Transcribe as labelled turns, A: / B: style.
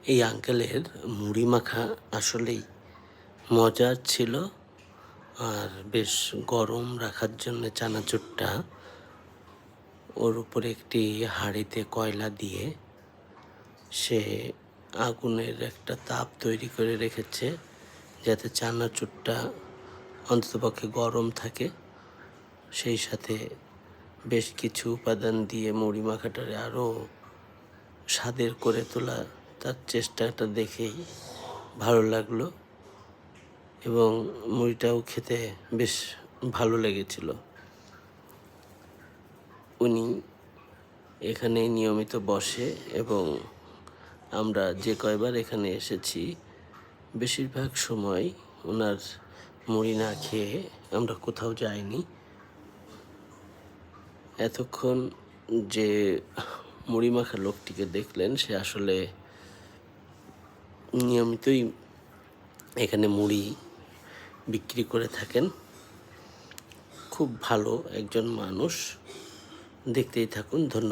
A: এই আঙ্কেলের মুড়ি মাখা আসলেই মজার ছিল। আর বেশ গরম রাখার জন্য চানাচুরটা ওর উপরে একটি হাঁড়িতে কয়লা দিয়ে সে আগুনের একটা তাপ তৈরি করে রেখেছে, যাতে চানাচুরটা অন্ততপক্ষে গরম থাকে। সেই সাথে বেশ কিছু উপাদান দিয়ে মুড়ি মাখাটারে আরও স্বাদের করে তোলা, তার চেষ্টাটা দেখেই ভালো লাগলো এবং মুড়িটাও খেতে বেশ ভালো লেগেছিল। উনি এখানে নিয়মিত বসে এবং আমরা যে কয়বার এখানে এসেছি বেশিরভাগ সময় ওনার মুড়ি না খেয়ে আমরা কোথাও যাইনি। এতক্ষণ যে মুড়ি মাখা লোকটিকে দেখলেন, সে আসলে নিয়মিতই এখানে মুড়ি বিক্রি করে থাকেন। খুব ভালো একজন মানুষ। দেখতেই থাকুন। ধন্যবাদ।